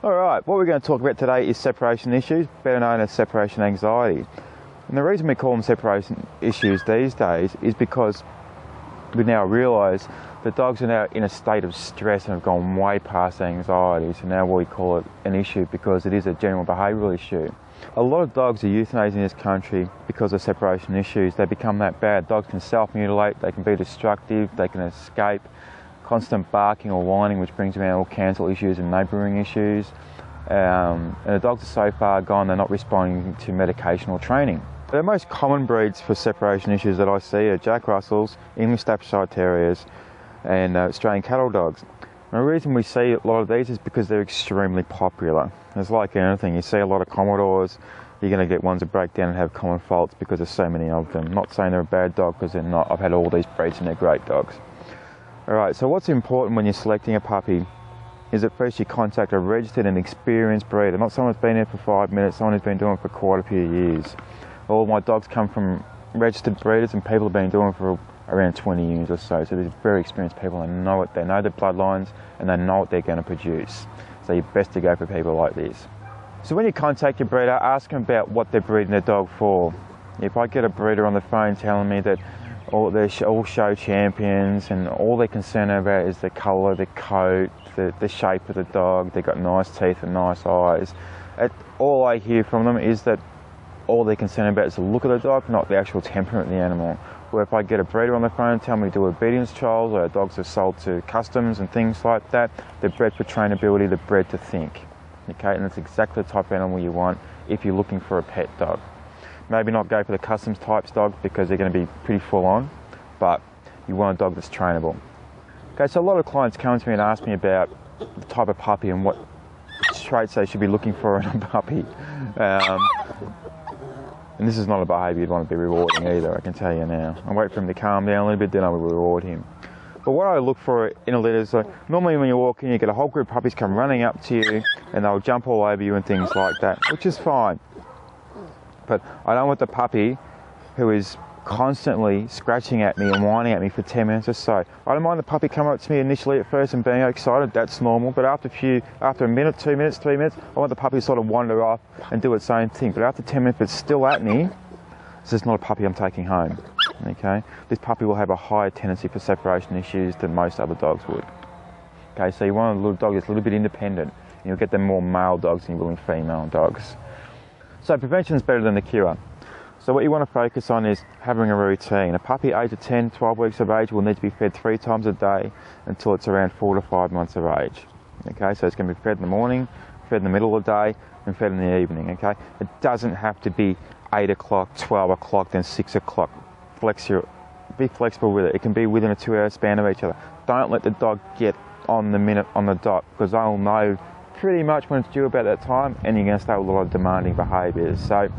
Alright, what we're going to talk about today is separation issues, better known as separation anxiety. And the reason we call them separation issues these days is because we now realise that dogs are now in a state of stress and have gone way past anxiety. So now we call it an issue because it is a general behavioural issue. A lot of dogs are euthanized in this country because of separation issues. They become that bad. Dogs can self-mutilate, they can be destructive, they can escape. Constant barking or whining, which brings around all cancel issues and neighbouring issues. And the dogs are so far gone, they're not responding to medication or training. The most common breeds for separation issues that I see are Jack Russells, English Staffordshire Terriers, and Australian cattle dogs. And the reason we see a lot of these is because they're extremely popular. It's like anything, you see a lot of Commodores, you're going to get ones that break down and have common faults because there's so many of them. I'm not saying they're a bad dog, because they're not. I've had all these breeds and they're great dogs. Alright, so what's important when you're selecting a puppy is that first you contact a registered and experienced breeder, not someone who's been here for 5 minutes, someone who's been doing it for quite a few years. All my dogs come from registered breeders and people have been doing it for around 20 years or so. So they're very experienced people and know it, they know their bloodlines and they know what they're going to produce. So you're best to go for people like this. So when you contact your breeder, ask them about what they're breeding their dog for. If I get a breeder on the phone telling me that they're all show champions and all they're concerned about is the colour, the coat, the shape of the dog, they've got nice teeth and nice eyes. All I hear from them is that all they're concerned about is the look of the dog, not the actual temperament of the animal. Where if I get a breeder on the phone and tell me to do obedience trials, or dogs are sold to customs and things like that, they're bred for trainability, they're bred to think. Okay, and that's exactly the type of animal you want if you're looking for a pet dog. Maybe not go for the customs types dogs because they're going to be pretty full on, but you want a dog that's trainable. Okay, so a lot of clients come to me and ask me about the type of puppy and what traits they should be looking for in a puppy. And this is not a behaviour you'd want to be rewarding either, I can tell you now. I wait for him to calm down a little bit, then I will reward him. But what I look for in a litter is, normally when you walk in, you get a whole group of puppies come running up to you and they'll jump all over you and things like that, which is fine. But I don't want the puppy who is constantly scratching at me and whining at me for 10 minutes or so. I don't mind the puppy coming up to me initially at first and being excited, that's normal, but after a minute, 2 minutes, 3 minutes, I want the puppy to sort of wander off and do its own thing. But after 10 minutes, if it's still at me, this is not a puppy I'm taking home, okay? This puppy will have a higher tendency for separation issues than most other dogs would. Okay, so you want a little dog that's a little bit independent, and you'll get them more male dogs than you will in female dogs. So prevention is better than the cure. So what you want to focus on is having a routine. A puppy aged 10, 12 weeks of age will need to be fed 3 times a day until it's around 4 to 5 months of age. Okay, so it's going to be fed in the morning, fed in the middle of the day, and fed in the evening. Okay, it doesn't have to be 8 o'clock, 12 o'clock, then 6 o'clock. Be flexible with it. It can be within a 2-hour span of each other. Don't let the dog get on the minute on the dot, because they'll know pretty much when it's due about that time, and you're going to start with a lot of demanding behaviours. So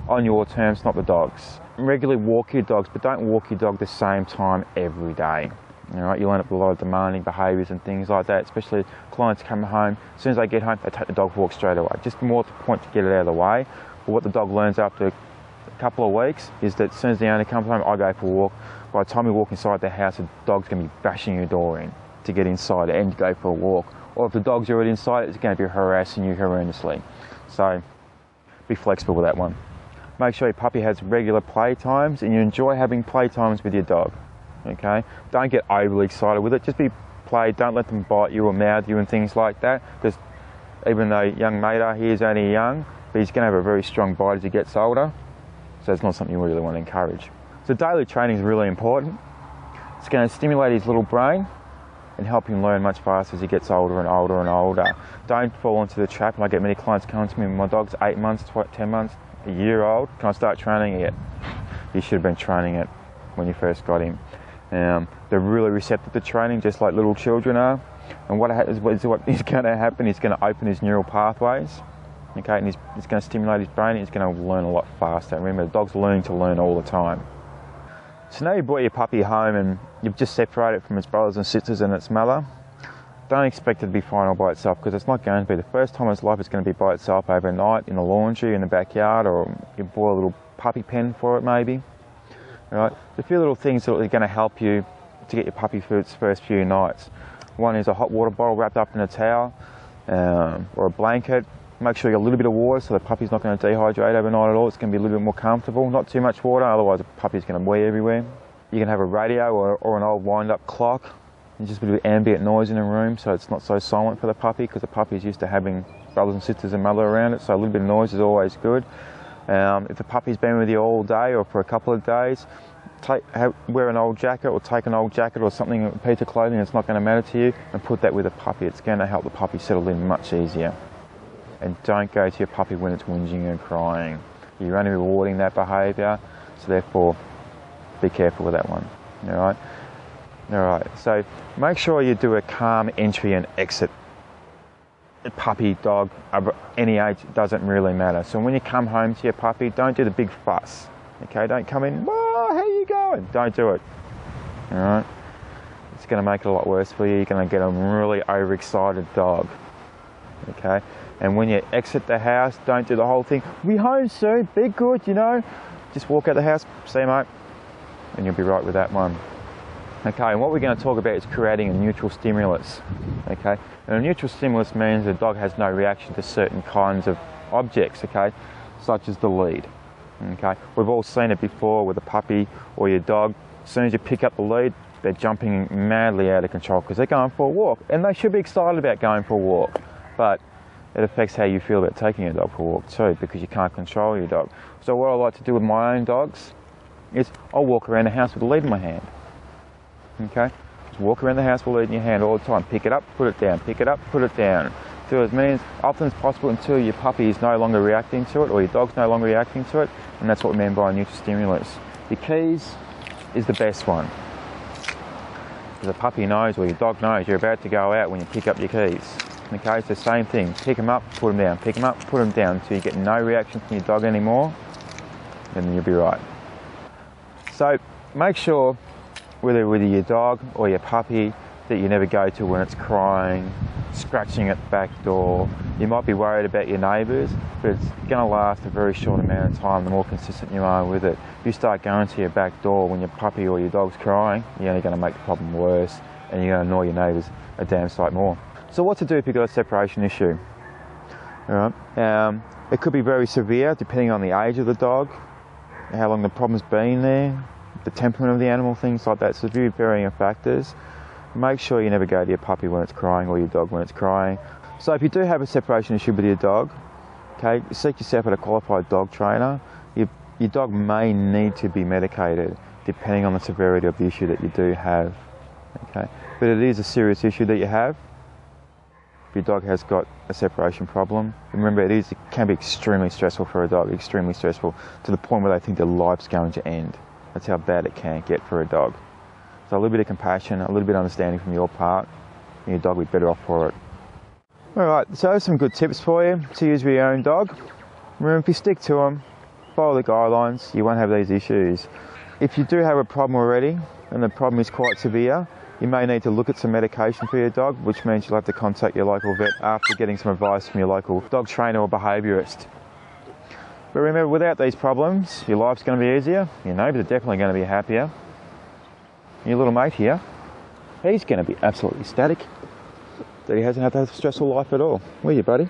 on your terms, not the dog's. Regularly walk your dogs, but don't walk your dog the same time every day. All right, you'll end up with a lot of demanding behaviours and things like that, especially clients come home. As soon as they get home, they take the dog for a walk straight away. Just more to the point to get it out of the way. But what the dog learns after a couple of weeks is that as soon as the owner comes home, I go for a walk. By the time you walk inside the house, the dog's going to be bashing your door in to get inside and go for a walk. Or if the dog's already inside, it's going to be harassing you horrendously. So be flexible with that one. Make sure your puppy has regular play times and you enjoy having play times with your dog. Okay? Don't get overly excited with it. Just be play. Don't let them bite you or mouth you and things like that. Because even though young Mater, he is only young, but he's going to have a very strong bite as he gets older. So it's not something you really want to encourage. So daily training is really important. It's going to stimulate his little brain and help him learn much faster as he gets older and older and older. Don't fall into the trap. And I get many clients coming to me, my dog's 8 months, 10 months, a year old, can I start training it? You should have been training it when you first got him. They're really receptive to training, just like little children are. And what is going to happen, he's going to open his neural pathways, okay, and it's going to stimulate his brain, and he's going to learn a lot faster. Remember, the dog's learning to learn all the time. So now you brought your puppy home and you've just separated it from its brothers and sisters and its mother. Don't expect it to be fine all by itself, because it's not going to be. The first time in its life it's going to be by itself overnight in the laundry, in the backyard, or you bought a little puppy pen for it maybe. Right? There's a few little things that are going to help you to get your puppy through its first few nights. One is a hot water bottle wrapped up in a towel. or a blanket. Make sure you got a little bit of water so the puppy's not going to dehydrate overnight at all. It's going to be a little bit more comfortable. Not too much water, otherwise the puppy's going to wee everywhere. You can have a radio or an old wind-up clock, and just a bit of ambient noise in the room so it's not so silent for the puppy, because the puppy's used to having brothers and sisters and mother around it, so a little bit of noise is always good. If the puppy's been with you all day or for a couple of days, wear an old jacket or take an old jacket or something, a piece of clothing that's not going to matter to you, and put that with the puppy. It's going to help the puppy settle in much easier. And don't go to your puppy when it's whinging and crying. You're only rewarding that behaviour, so therefore be careful with that one. Alright? Alright, so make sure you do a calm entry and exit. A puppy, dog, any age, doesn't really matter. So when you come home to your puppy, don't do the big fuss. Okay, don't come in, "Whoa, how you going?" Don't do it. Alright? It's going to make it a lot worse for you. You're going to get a really overexcited dog. Okay? And when you exit the house, don't do the whole thing, "We home soon, be good, you know." Just walk out the house, "See you, mate," and you'll be right with that one. Okay, and what we're going to talk about is creating a neutral stimulus. Okay, and a neutral stimulus means the dog has no reaction to certain kinds of objects, okay, such as the lead. Okay, we've all seen it before with a puppy or your dog. As soon as you pick up the lead, they're jumping madly out of control because they're going for a walk, and they should be excited about going for a walk, but it affects how you feel about taking your dog for a walk too, because you can't control your dog. So what I like to do with my own dogs is I'll walk around the house with a lead in my hand. Okay, just walk around the house with a lead in your hand all the time. Pick it up, put it down, pick it up, put it down. Do as many, often as possible until your puppy is no longer reacting to it or your dog's no longer reacting to it, and that's what we mean by a neutral stimulus. Your keys is the best one. Because the puppy knows or your dog knows you're about to go out when you pick up your keys. Okay, it's the same thing. Pick them up, put them down, pick them up, put them down until you get no reaction from your dog anymore, then you'll be right. So make sure, whether your dog or your puppy, that you never go to when it's crying, scratching at the back door. You might be worried about your neighbours, but it's going to last a very short amount of time the more consistent you are with it. If you start going to your back door when your puppy or your dog's crying, you're only going to make the problem worse, and you're going to annoy your neighbours a damn sight more. So what to do if you've got a separation issue? All right. It could be very severe depending on the age of the dog, how long the problem's been there, the temperament of the animal, things like that. So very varying factors. Make sure you never go to your puppy when it's crying or your dog when it's crying. So if you do have a separation issue with your dog, okay, seek yourself out a qualified dog trainer. Your dog may need to be medicated depending on the severity of the issue that you do have. Okay, but it is a serious issue that you have. If your dog has got a separation problem, remember it can be extremely stressful for a dog, extremely stressful, to the point where they think their life's going to end. That's how bad it can get for a dog. So a little bit of compassion, a little bit of understanding from your part, and your dog will be better off for it. Alright, so some good tips for you to use with your own dog. Remember, if you stick to them, follow the guidelines, you won't have these issues. If you do have a problem already, and the problem is quite severe, you may need to look at some medication for your dog, which means you'll have to contact your local vet after getting some advice from your local dog trainer or behaviourist. But remember, without these problems, your life's going to be easier, your neighbours are definitely going to be happier. Your little mate here, he's going to be absolutely ecstatic that he hasn't had to have a stressful life at all. Where are you, buddy?